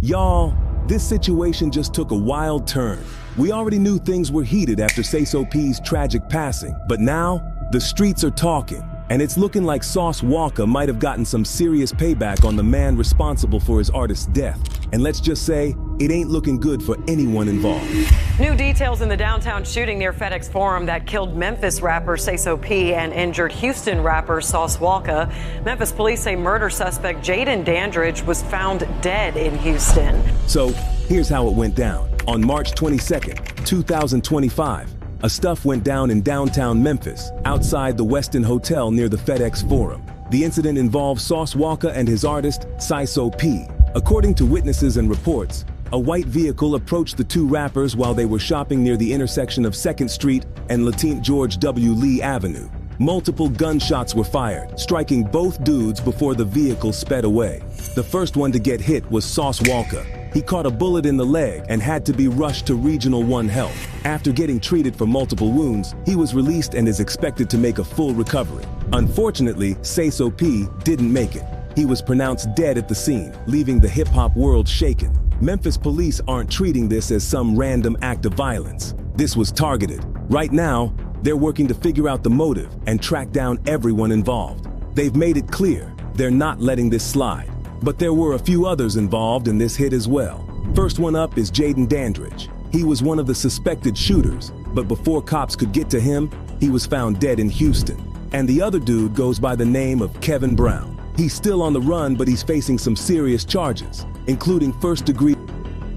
Y'all, this situation just took a wild turn. We already knew things were heated after Sayso P's tragic passing, but now, the streets are talking. And it's looking like Sauce Walka might have gotten some serious payback on the man responsible for his artist's death. And let's just say, it ain't looking good for anyone involved. New details in the downtown shooting near FedEx Forum that killed Memphis rapper Sayso P and injured Houston rapper Sauce Walka. Memphis police say murder suspect Jaden Dandridge was found dead in Houston. So, here's how it went down. On March 22nd, 2025, a stuff went down in downtown Memphis, outside the Westin Hotel near the FedEx Forum. The incident involved Sauce Walka and his artist, Sayso P. According to witnesses and reports, a white vehicle approached the two rappers while they were shopping near the intersection of 2nd Street and Lieutenant George W. Lee Avenue. Multiple gunshots were fired, striking both dudes before the vehicle sped away. The first one to get hit was Sauce Walka. He caught a bullet in the leg and had to be rushed to Regional 1 Health. After getting treated for multiple wounds, he was released and is expected to make a full recovery. Unfortunately, Sayso P didn't make it. He was pronounced dead at the scene, leaving the hip-hop world shaken. Memphis police aren't treating this as some random act of violence. This was targeted. Right now, they're working to figure out the motive and track down everyone involved. They've made it clear they're not letting this slide. But there were a few others involved in this hit as well. First one up is Jaden Dandridge. He was one of the suspected shooters, but before cops could get to him, he was found dead in Houston. And the other dude goes by the name of Kevin Brown. He's still on the run, but he's facing some serious charges, including first-degree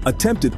attempted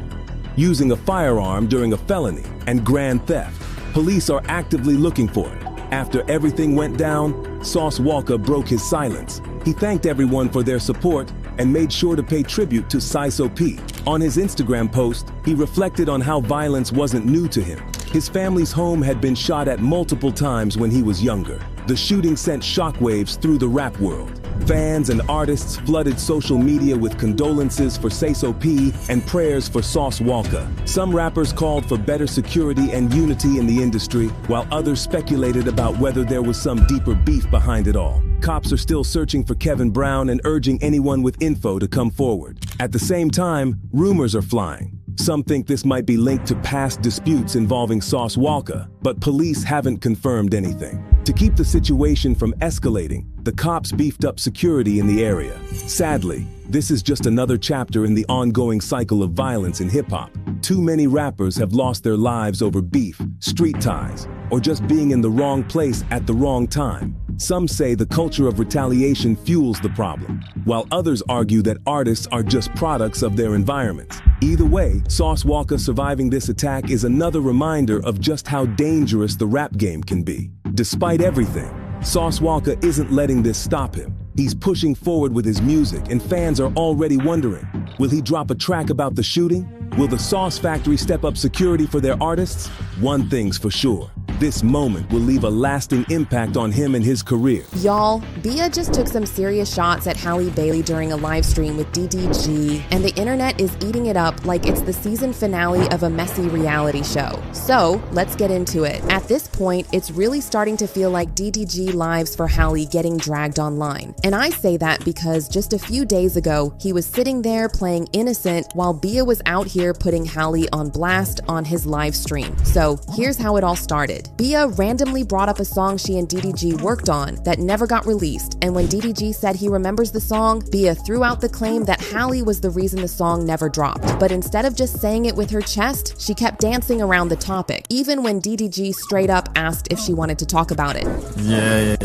using a firearm during a felony and grand theft. Police are actively looking for him. After everything went down, Sauce Walka broke his silence. He thanked everyone for their support and made sure to pay tribute to Sayso P. On his Instagram post, he reflected on how violence wasn't new to him. His family's home had been shot at multiple times when he was younger. The shooting sent shockwaves through the rap world. Fans and artists flooded social media with condolences for Sayso P and prayers for Sauce Walka. Some rappers called for better security and unity in the industry, while others speculated about whether there was some deeper beef behind it all. Cops are still searching for Kevin Brown and urging anyone with info to come forward. At the same time, rumors are flying. Some think this might be linked to past disputes involving Sauce Walka, but police haven't confirmed anything. To keep the situation from escalating, the cops beefed up security in the area. Sadly, this is just another chapter in the ongoing cycle of violence in hip-hop. Too many rappers have lost their lives over beef, street ties, or just being in the wrong place at the wrong time. Some say the culture of retaliation fuels the problem, while others argue that artists are just products of their environments. Either way, Sauce Walka surviving this attack is another reminder of just how dangerous the rap game can be. Despite everything, Sauce Walka isn't letting this stop him. He's pushing forward with his music, and fans are already wondering, will he drop a track about the shooting? Will the Sauce Factory step up security for their artists? One thing's for sure. This moment will leave a lasting impact on him and his career. Y'all, Bia just took some serious shots at Halle Bailey during a live stream with DDG, and the internet is eating it up like it's the season finale of a messy reality show. So, let's get into it. At this point, it's really starting to feel like DDG lives for Halle getting dragged online. And I say that because just a few days ago, he was sitting there playing innocent while Bia was out here putting Halle on blast on his live stream. So, here's how it all started. Bia randomly brought up a song she and DDG worked on that never got released, and when DDG said he remembers the song, Bia threw out the claim that Halle was the reason the song never dropped. But instead of just saying it with her chest, she kept dancing around the topic, even when DDG straight up asked if she wanted to talk about it. Yeah.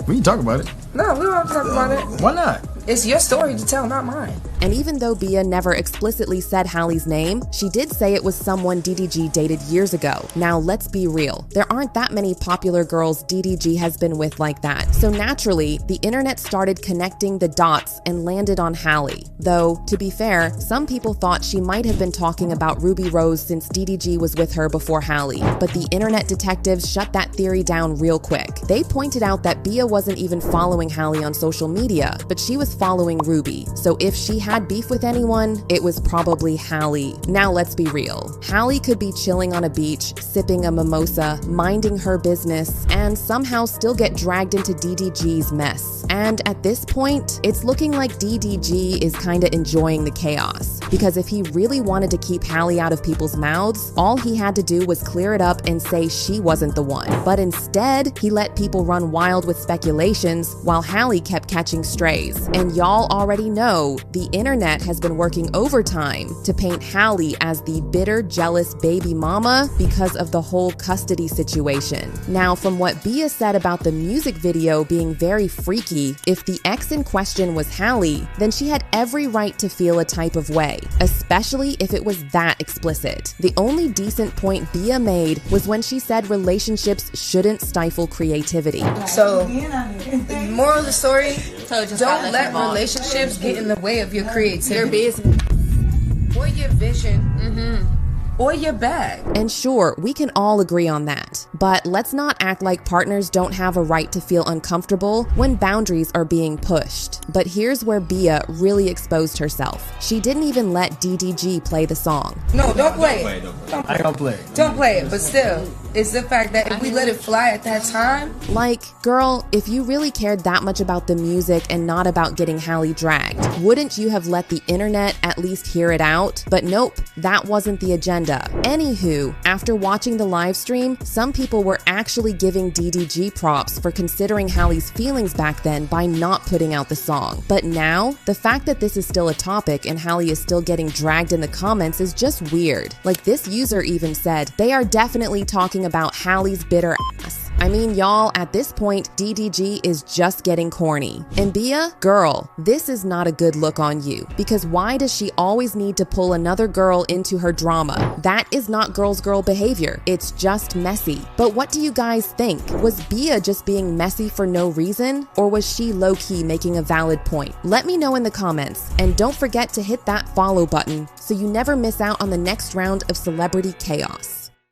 We can talk about it. No, we don't have to talk about it. Why not? It's your story to tell, not mine. And even though Bia never explicitly said Halle's name, she did say it was someone DDG dated years ago. Now, let's be real. There aren't that many popular girls DDG has been with like that. So naturally, the internet started connecting the dots and landed on Halle. Though, to be fair, some people thought she might have been talking about Ruby Rose since DDG was with her before Halle. But the internet detectives shut that theory down real quick. They pointed out that Bia wasn't even following Halle on social media, but she was following Ruby. So if she had had beef with anyone, it was probably Hallie. Now let's be real. Hallie could be chilling on a beach, sipping a mimosa, minding her business, and somehow still get dragged into DDG's mess. And at this point, it's looking like DDG is kinda enjoying the chaos. Because if he really wanted to keep Hallie out of people's mouths, all he had to do was clear it up and say she wasn't the one. But instead, he let people run wild with speculations while Hallie kept catching strays. And y'all already know, the internet has been working overtime to paint Hallie as the bitter, jealous baby mama because of the whole custody situation. Now, from what Bia said about the music video being very freaky, if the ex in question was Hallie, then she had every right to feel a type of way, especially if it was that explicit. The only decent point Bia made was when she said relationships shouldn't stifle creativity. So, moral of the story, don't let relationships get in the way of your creativity. Your business. Or your vision. Or your bag. And sure, we can all agree on that. But let's not act like partners don't have a right to feel uncomfortable when boundaries are being pushed. But here's where Bia really exposed herself. She didn't even let DDG play the song. No, don't play it. I don't play it. Don't play it, but still, it's the fact that if we let it fly at that time. Like, girl, if you really cared that much about the music and not about getting Hallie dragged, wouldn't you have let the internet at least hear it out? But nope, that wasn't the agenda. Anywho, after watching the live stream, some people were actually giving DDG props for considering Hallie's feelings back then by not putting out the song. But now, the fact that this is still a topic and Hallie is still getting dragged in the comments is just weird. Like, this user even said, they are definitely talking about Hallie's bitter ass. I mean, y'all, at this point, DDG is just getting corny. And Bia, girl, this is not a good look on you. Because why does she always need to pull another girl into her drama? That is not girl behavior. It's just messy. But what do you guys think? Was Bia just being messy for no reason? Or was she low-key making a valid point? Let me know in the comments. And don't forget to hit that follow button so you never miss out on the next round of celebrity chaos.